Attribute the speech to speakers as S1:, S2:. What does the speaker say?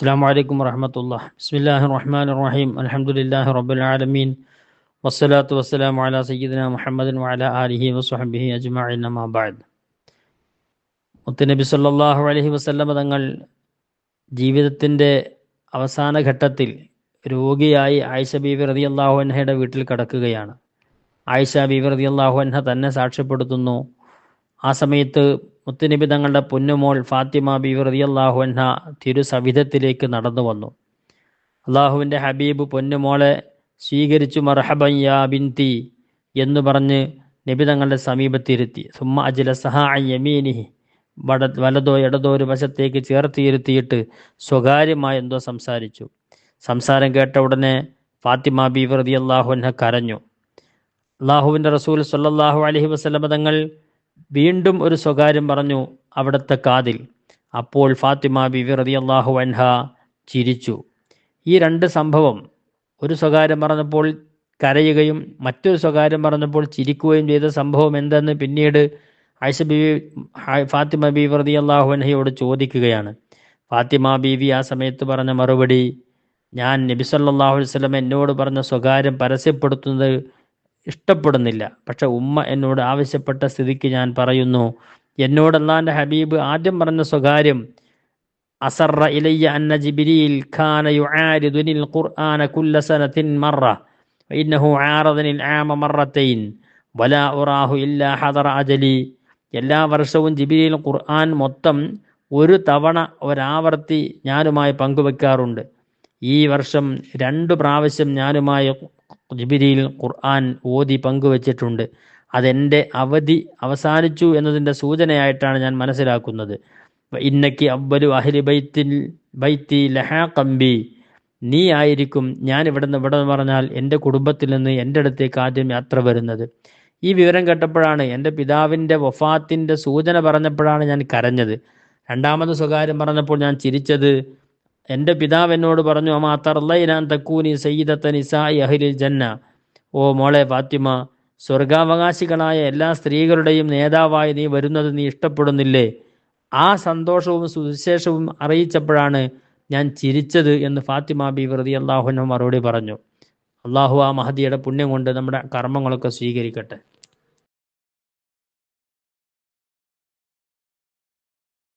S1: السلام عليكم ورحمة الله. بسم الله الرحمن الرحيم. الحمد لله رب العالمين والصلاة والسلام على سيدنا محمد وعلى آله وصحبه أجمعين. ما بعد. മുത്തുനബി സല്ലല്ലാഹു അലൈഹി വസല്ലമ തങ്ങൾ ജീവിതത്തിൻ്റെ അവസാന ഘട്ടത്തിൽ രോഗിയായി ആയിഷ ബീവി റളിയല്ലാഹു അൻഹയുടെ വീട്ടിൽ കിടക്കുകയാണ്. ആയിഷ ബീവി റളിയല്ലാഹു അൻഹ തന്നെ സാക്ഷ്യപ്പെടുത്തുന്നു, ആ സമയത്ത് മുത്തുനബി തങ്ങളുടെ പൊന്നുമോൾ ഫാത്തിമ ബീവി റളിയല്ലാഹു അൻഹ തിരുസവിധത്തിലേക്ക് നടന്നു വന്നു. അള്ളാഹുവിൻ്റെ ഹബീബ് പൊന്നുമോളെ സ്വീകരിച്ചു. മർഹബൻ യാ ബിൻതി എന്ന് പറഞ്ഞ് നബി തങ്ങളുടെ സമീപത്തിരുത്തി. സുമ്മ അജ്ലസഹ അൻ യമീനിഹി, വലതോ ഇടതോ ഒരു വശത്തേക്ക് ചേർത്തിയിരുത്തിയിട്ട് സ്വകാര്യമായി എന്തോ സംസാരിച്ചു. സംസാരം കേട്ട ഉടനെ ഫാത്തിമ ബീവി റളിയല്ലാഹു അൻഹ കരഞ്ഞു. അള്ളാഹുവിൻ്റെ റസൂൽ സ്വല്ലല്ലാഹു അലൈഹി വസല്ലമ തങ്ങൾ വീണ്ടും ഒരു സ്വകാര്യം പറഞ്ഞു അവിടുത്തെ കാതിൽ. അപ്പോൾ ഫാത്തിമ ബീവി റളിയല്ലാഹു അൻഹ ചിരിച്ചു. ഈ രണ്ട് സംഭവം, ഒരു സ്വകാര്യം പറഞ്ഞപ്പോൾ കരയുകയും മറ്റൊരു സ്വകാര്യം പറഞ്ഞപ്പോൾ ചിരിക്കുകയും ചെയ്ത സംഭവം എന്തെന്ന് പിന്നീട് ആയിഷ ബീവി ഫാത്തിമ ബീവി റളിയല്ലാഹു അൻഹയോട് ചോദിക്കുകയാണ്. ഫാത്തിമ ബീവി ആ സമയത്ത് പറഞ്ഞ മറുപടി, ഞാൻ നബി സല്ലല്ലാഹു അലൈഹി വസല്ലം എന്നോട് പറഞ്ഞ സ്വകാര്യം പരസ്യപ്പെടുത്തുന്നത് ഇഷ്ടപ്പെടുന്നില്ല, പക്ഷെ ഉമ്മ എന്നോട് ആവശ്യപ്പെട്ട സ്ഥിതിക്ക് ഞാൻ പറയുന്നു. എന്നോട് അല്ലാഹുവിൻ്റെ ഹബീബ് ആദ്യം പറഞ്ഞ സ്വകാര്യം, അസറ ഇലയ്യ അന്ന ജിബ്രീൽ ഖാന യുആരിദുനിൽ ഖുർആന കുല്ല സനത്തിൻ മറ വഇന്നഹു ആറദനിൽ ആമ മറത്തൈൻ വലാ ഉറാഹു ഇല്ലാ ഹദറ അജലി. എല്ലാ വർഷവും ജിബ്രീൽ ഖുർആൻ മൊത്തം ഒരു തവണ ഒരാവർത്തി ഞാനുമായി പങ്കുവെക്കാറുണ്ട്. ഈ വർഷം 2 പ്രാവശ്യം ഞാനുമായി ജിബ്രീൽ ഖുർആൻ ഓതി പങ്കുവച്ചിട്ടുണ്ട്. അതെൻ്റെ അവധി അവസാനിച്ചു എന്നതിൻ്റെ സൂചനയായിട്ടാണ് ഞാൻ മനസ്സിലാക്കുന്നത്. ഇന്നക്കി അവ്വലു അഹ്ലി ബൈത്തി ലഹാഖൻ ബി, നീ ആയിരിക്കും ഞാൻ ഇവിടെ പറഞ്ഞാൽ എൻ്റെ കുടുംബത്തിൽ നിന്ന് എൻ്റെ അടുത്തേക്ക് ആദ്യം യാത്ര വരുന്നത്. ഈ വിവരം കേട്ടപ്പോഴാണ്, എൻ്റെ പിതാവിൻ്റെ വഫാത്തിൻ്റെ സൂചന പറഞ്ഞപ്പോഴാണ് ഞാൻ കരഞ്ഞത്. രണ്ടാമത് സ്വകാര്യം പറഞ്ഞപ്പോൾ ഞാൻ ചിരിച്ചത്, എൻ്റെ പിതാവ് എന്നോട് പറഞ്ഞു, അമാ തർലൈനാൻ തക്കൂനി സയ്യിദത്ത നിസാഇ അഹ്ലിൽ ജന്ന, ഓ മോളെ ഫാത്തിമ, സ്വർഗാവകാശികളായ എല്ലാ സ്ത്രീകളുടെയും നേതാവായി നീ വരുന്നത് നീ ഇഷ്ടപ്പെടുന്നില്ലേ? ആ സന്തോഷവും സുവിശേഷവും അറിയിച്ചപ്പോഴാണ് ഞാൻ ചിരിച്ചത് എന്ന് ഫാത്തിമ ബീവി റളിയല്ലാഹു അൻഹ മറുപടി പറഞ്ഞു. അള്ളാഹു ആ മഹദിയുടെ പുണ്യം കൊണ്ട് നമ്മുടെ കർമ്മങ്ങളൊക്കെ സ്വീകരിക്കട്ടെ.